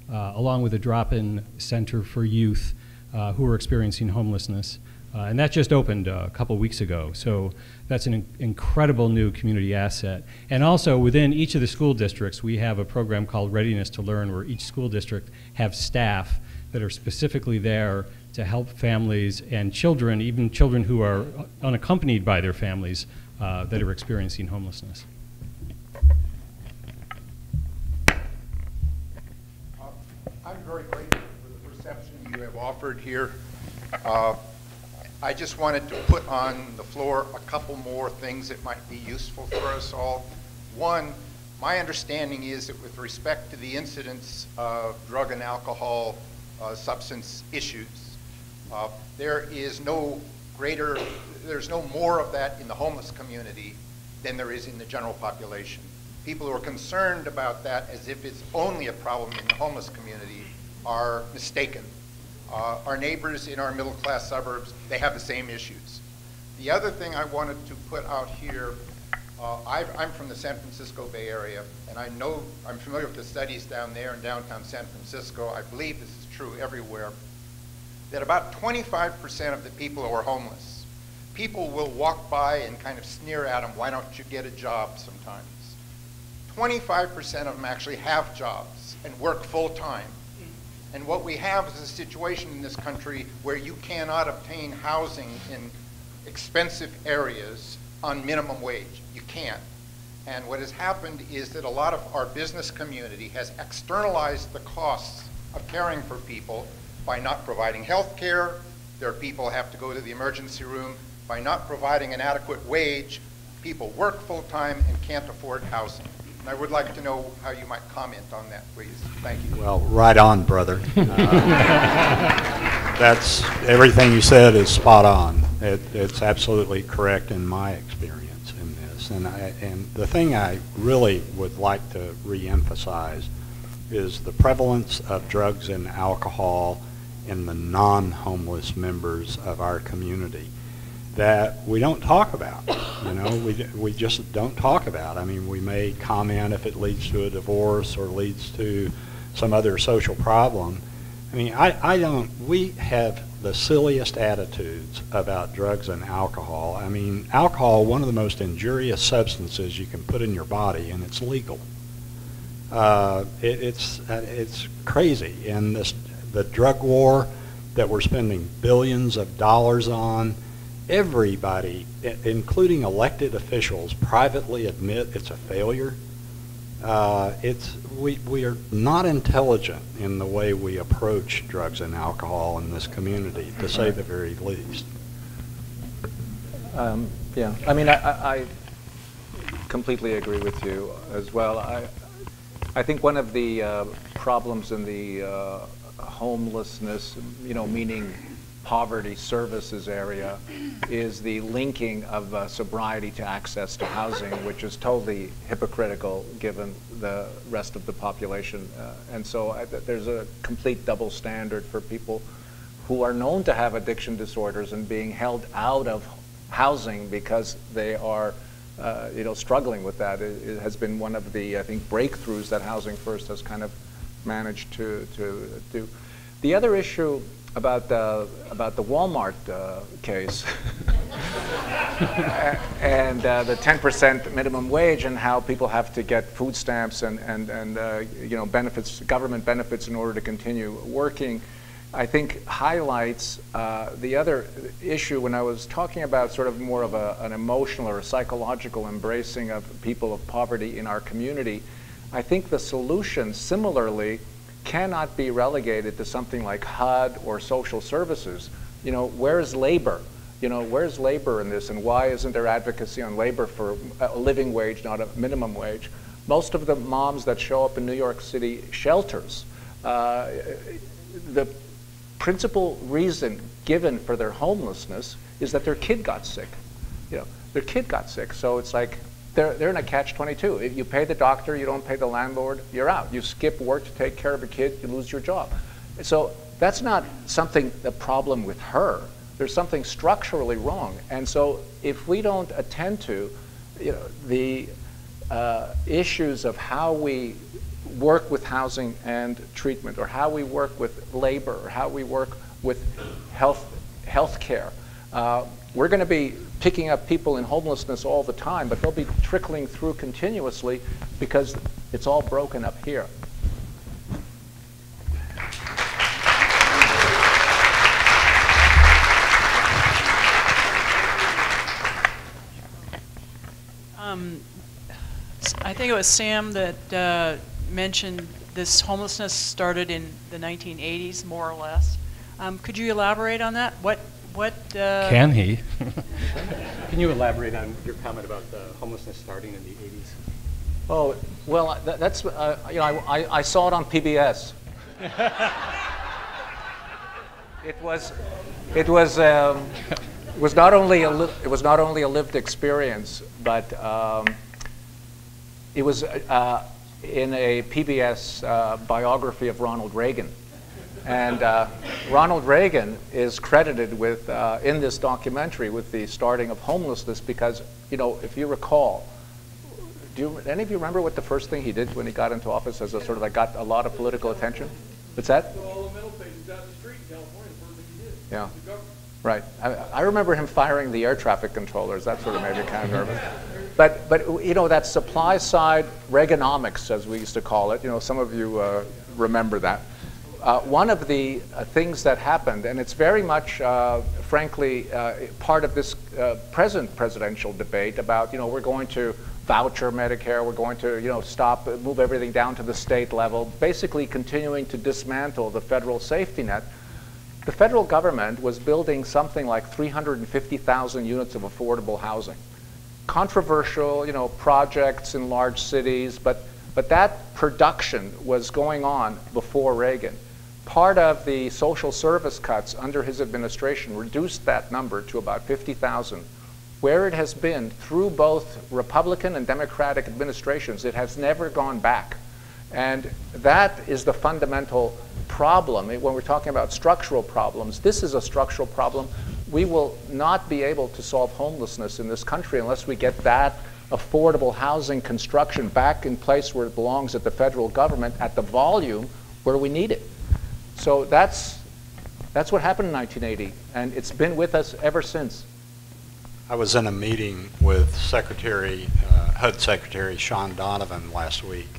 along with a drop-in center for youth who are experiencing homelessness. And that just opened a couple weeks ago. So that's an incredible new community asset. And also within each of the school districts, we have a program called Readiness to Learn, where each school district have staff that are specifically there to help families and children, even children who are unaccompanied by their families that are experiencing homelessness. I'm very grateful for the reception you have offered here. I just wanted to put on the floor a couple more things that might be useful for us all. One, my understanding is that with respect to the incidence of drug and alcohol substance issues, there's no more of that in the homeless community than there is in the general population. People who are concerned about that as if it's only a problem in the homeless community are mistaken. Our neighbors in our middle-class suburbs, they have the same issues. The other thing I wanted to put out here, I'm from the San Francisco Bay Area, and I'm familiar with the studies down there in downtown San Francisco. I believe this is true everywhere, that about 25% of the people who are homeless, people will walk by and kind of sneer at them, why don't you get a job sometimes? 25% of them actually have jobs and work full-time. And what we have is a situation in this country where you cannot obtain housing in expensive areas on minimum wage. You can't. And what has happened is that a lot of our business community has externalized the costs of caring for people by not providing health care. Their people have to go to the emergency room. By not providing an adequate wage, people work full-time and can't afford housing. And I would like to know how you might comment on that, please. Thank you. Well, right on, brother. That's everything you said is spot on. It's absolutely correct in my experience in this. And the thing I really would like to reemphasize is the prevalence of drugs and alcohol in the non-homeless members of our community that we don't talk about. You know, we just don't talk about. I mean, we may comment if it leads to a divorce or leads to some other social problem. I mean, we have the silliest attitudes about drugs and alcohol. I mean, alcohol, one of the most injurious substances you can put in your body, and it's legal. It's crazy. And the drug war that we're spending billions of dollars on, everybody, including elected officials, privately admit it's a failure. We are not intelligent in the way we approach drugs and alcohol in this community, to say the very least. Yeah, I mean, I completely agree with you as well. I think one of the problems in the homelessness, meaning poverty services area, is the linking of sobriety to access to housing, which is totally hypocritical given the rest of the population. And so there's a complete double standard for people who are known to have addiction disorders and being held out of housing because they are struggling with that. It has been one of the, I think, breakthroughs that Housing First has kind of managed to do. The other issue about the Walmart case and the 10% minimum wage and how people have to get food stamps and benefits, government benefits in order to continue working, I think highlights the other issue when I was talking about sort of more of an emotional or a psychological embracing of people of poverty in our community. I think the solution similarly cannot be relegated to something like HUD or social services. Where's labor? Where's labor in this, and why isn't there advocacy on labor for a living wage, not a minimum wage? Most of the moms that show up in New York City shelters, the principal reason given for their homelessness is that their kid got sick. Their kid got sick, so it's like they're in a catch-22. If you pay the doctor, you don't pay the landlord, you're out. You skip work to take care of a kid, you lose your job. So that's not a problem with her. There's something structurally wrong. And so if we don't attend to the issues of how we work with housing and treatment, or how we work with labor, or how we work with health care, we're going to be picking up people in homelessness all the time, but they'll be trickling through continuously because it's all broken up here. I think it was Sam that mentioned this homelessness started in the 1980s, more or less. Could you elaborate on that? What Can he? Can you elaborate on your comment about the homelessness starting in the 80s? Oh, well, that's, I saw it on PBS. It was not only a lived experience, but it was in a PBS biography of Ronald Reagan. And Ronald Reagan is credited with, in this documentary, with the starting of homelessness because, if you recall, any of you remember what the first thing he did when he got into office as a sort of like got a lot of political attention? What's that? All the metal patients out in the street in California, the first thing he did. Yeah. Right. I remember him firing the air traffic controllers. That sort of made me kind of nervous. But that supply side Reaganomics, as we used to call it, some of you remember that. One of the things that happened, and it's very much, frankly, part of this present presidential debate about, we're going to voucher Medicare, we're going to, move everything down to the state level, basically continuing to dismantle the federal safety net. The federal government was building something like 350,000 units of affordable housing. Controversial, projects in large cities, but that production was going on before Reagan. Part of the social service cuts under his administration reduced that number to about 50,000. Where it has been through both Republican and Democratic administrations, it has never gone back. And that is the fundamental problem. When we're talking about structural problems, this is a structural problem. We will not be able to solve homelessness in this country unless we get that affordable housing construction back in place where it belongs at the federal government at the volume where we need it. So that's what happened in 1980, and it's been with us ever since. I was in a meeting with HUD Secretary Sean Donovan last week,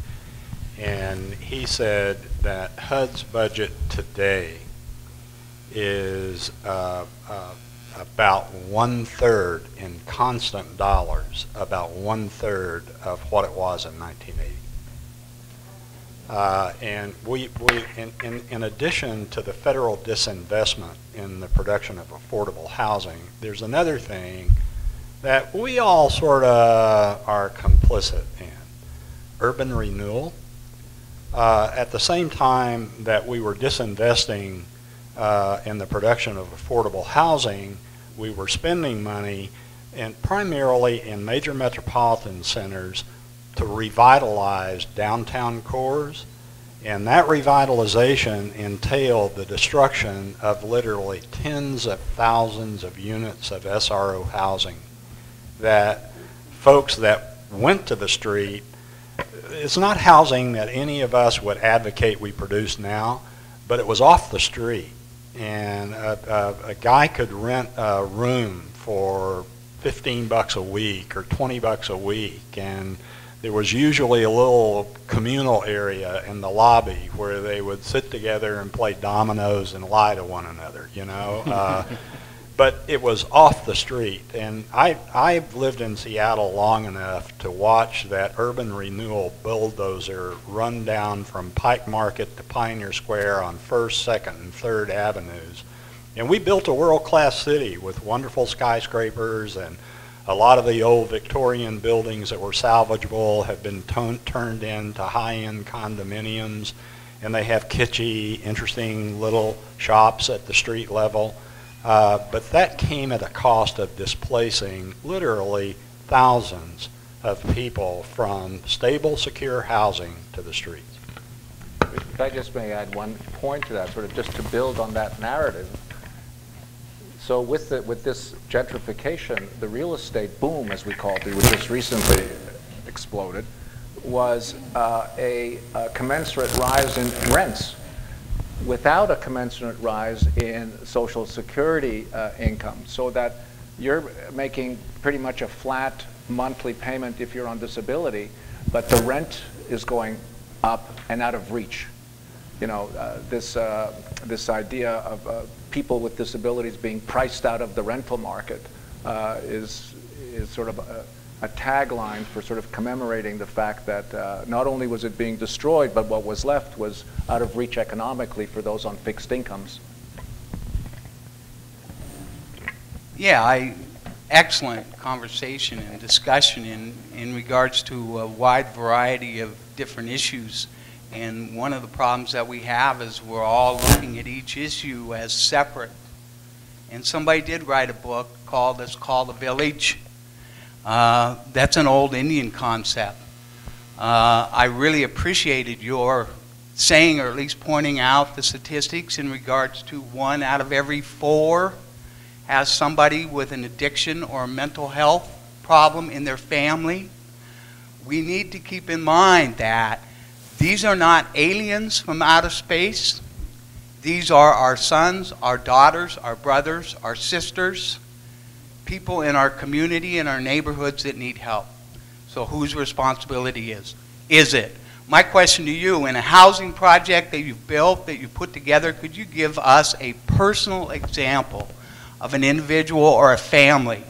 and he said that HUD's budget today is about 1/3 in constant dollars, about 1/3 of what it was in 1980. And in addition to the federal disinvestment in the production of affordable housing, there's another thing that we all sort of are complicit in: urban renewal. At the same time that we were disinvesting in the production of affordable housing, we were spending money primarily in major metropolitan centers to revitalize downtown cores, and that revitalization entailed the destruction of literally tens of thousands of units of SRO housing that folks that went to the street. It's not housing that any of us would advocate we produce now, but it was off the street, and a guy could rent a room for $15 a week or $20 a week, and there was usually a little communal area in the lobby where they would sit together and play dominoes and lie to one another, you know. But it was off the street, and I've lived in Seattle long enough to watch that urban renewal bulldozer run down from Pike Market to Pioneer Square on 1st, 2nd, and 3rd Avenues. And we built a world-class city with wonderful skyscrapers, and a lot of the old Victorian buildings that were salvageable have been turned into high-end condominiums, and they have kitschy, interesting little shops at the street level. But that came at a cost of displacing literally thousands of people from stable, secure housing to the streets. If I just may add one point to that, sort of just to build on that narrative. So with this gentrification, the real estate boom, as we called it, which just recently exploded, was a commensurate rise in rents without a commensurate rise in Social Security income, so that you're making pretty much a flat monthly payment if you're on disability, but the rent is going up and out of reach. You know, this idea of people with disabilities being priced out of the rental market is sort of a tagline for sort of commemorating the fact that not only was it being destroyed, but what was left was out of reach economically for those on fixed incomes. Yeah, excellent conversation and discussion in regards to a wide variety of different issues. And one of the problems that we have is we're all looking at each issue as separate. And somebody did write a book called It's Called The Village. That's an old Indian concept. I really appreciated your saying, or at least pointing out the statistics in regards to 1 out of every 4 has somebody with an addiction or a mental health problem in their family. We need to keep in mind that these are not aliens from outer space. These are our sons, our daughters, our brothers, our sisters, people in our community and our neighborhoods that need help. So whose responsibility is it? My question to you, in a housing project that you've built, that you put together, could you give us a personal example of an individual or a family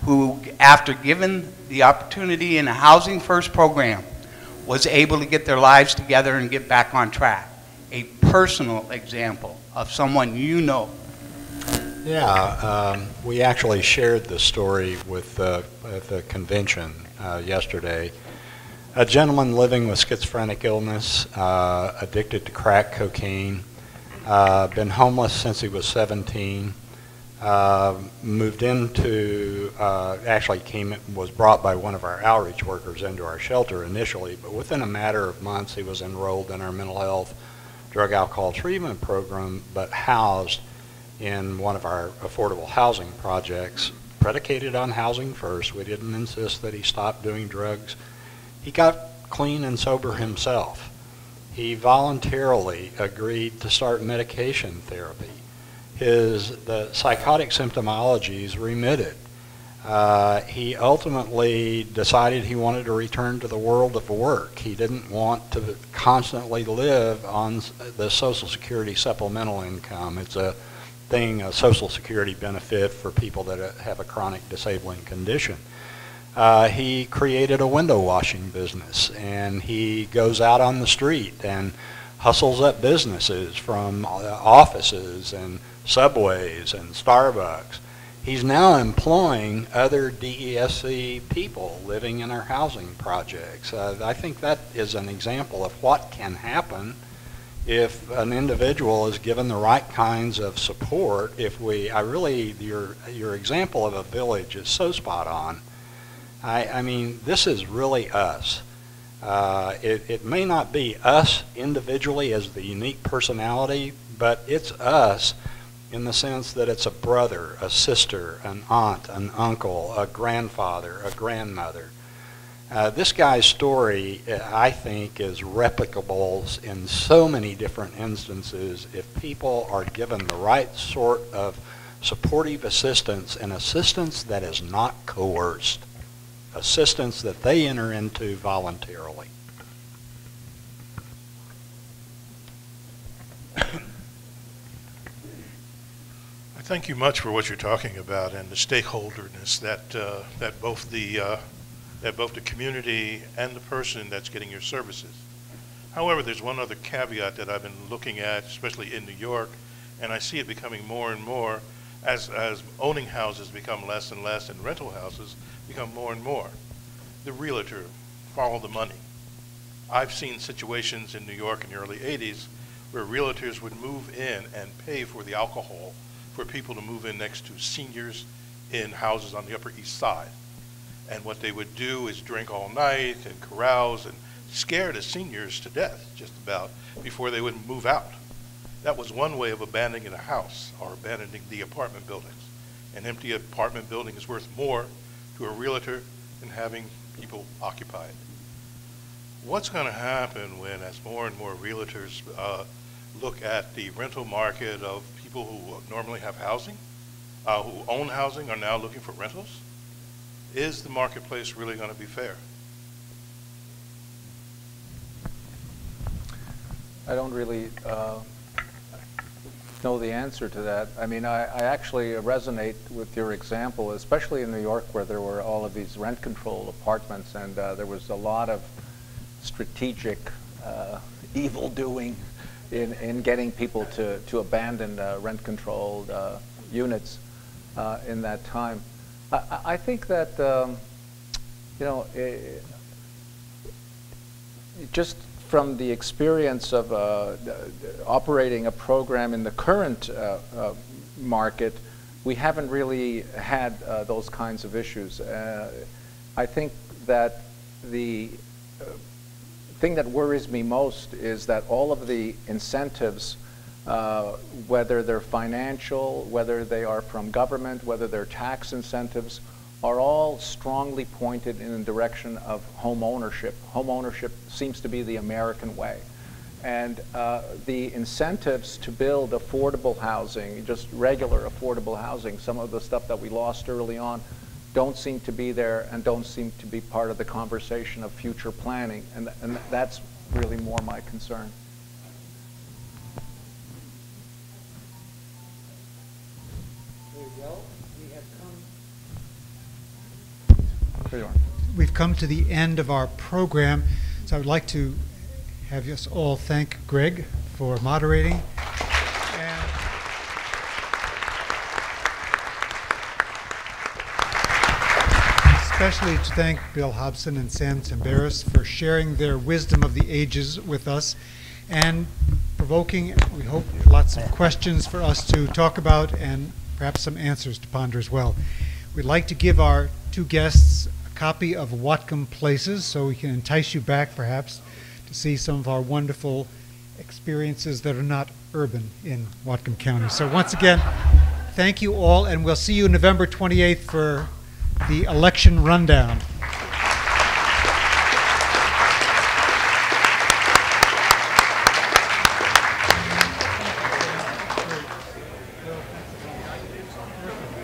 who, after given the opportunity in a Housing First program, was able to get their lives together and get back on track? A personal example of someone you know. Yeah, we actually shared this story with the convention yesterday. A gentleman living with schizophrenic illness, addicted to crack cocaine, been homeless since he was 17, moved into, actually was brought by one of our outreach workers into our shelter initially, but within a matter of months he was enrolled in our mental health drug alcohol treatment program, but housed in one of our affordable housing projects, predicated on Housing First. We didn't insist that he stop doing drugs. He got clean and sober himself. He voluntarily agreed to start medication therapy. The psychotic symptomologies remitted. He ultimately decided he wanted to return to the world of work. He didn't want to constantly live on the Social Security supplemental income. It's a Social Security benefit for people that have a chronic disabling condition. He created a window washing business, and he goes out on the street and hustles up businesses from offices and subways and Starbucks. He's now employing other DESC people living in our housing projects. I think that is an example of what can happen if an individual is given the right kinds of support. Your example of a village is so spot on. I mean, this is really us. It may not be us individually as the unique personality, but it's us in the sense that it's a brother, a sister, an aunt, an uncle, a grandfather, a grandmother. This guy's story, I think, is replicable in so many different instances if people are given the right sort of supportive assistance, and assistance that is not coerced, assistance that they enter into voluntarily. Thank you much for what you're talking about and the stakeholderness that both the community and the person that's getting your services. However, there's one other caveat that I've been looking at, especially in New York, and I see it becoming more and more as owning houses become less and less and rental houses become more and more. The realtor, follow the money. I've seen situations in New York in the early 80s where realtors would move in and pay for the alcohol for people to move in next to seniors in houses on the Upper East Side. And what they would do is drink all night and carouse and scare the seniors to death, just about, before they would move out. That was one way of abandoning a house or abandoning the apartment buildings. An empty apartment building is worth more to a realtor than having people occupied. What's going to happen when, as more and more realtors look at the rental market of people who normally have housing, who own housing, are now looking for rentals? Is the marketplace really going to be fair? I don't really know the answer to that. I mean, I actually resonate with your example, especially in New York, where there were all of these rent-controlled apartments, and there was a lot of strategic evil doing in getting people to abandon rent-controlled units in that time. I think that, just from the experience of operating a program in the current market, we haven't really had those kinds of issues. I think that the thing that worries me most is that all of the incentives, whether they're financial, whether they are from government, whether they're tax incentives, are all strongly pointed in the direction of home ownership. Home ownership seems to be the American way. And the incentives to build affordable housing, just regular affordable housing, some of the stuff that we lost early on, don't seem to be there and don't seem to be part of the conversation of future planning. And that's really more my concern. We've come to the end of our program, so I would like to have us all thank Greg for moderating, and especially to thank Bill Hobson and Sam Tamberis for sharing their wisdom of the ages with us and provoking, we hope, lots of questions for us to talk about and perhaps some answers to ponder as well. We'd like to give our two guests a copy of Whatcom Places so we can entice you back perhaps to see some of our wonderful experiences that are not urban in Whatcom County. So once again, thank you all, and we'll see you November 28th for the election rundown.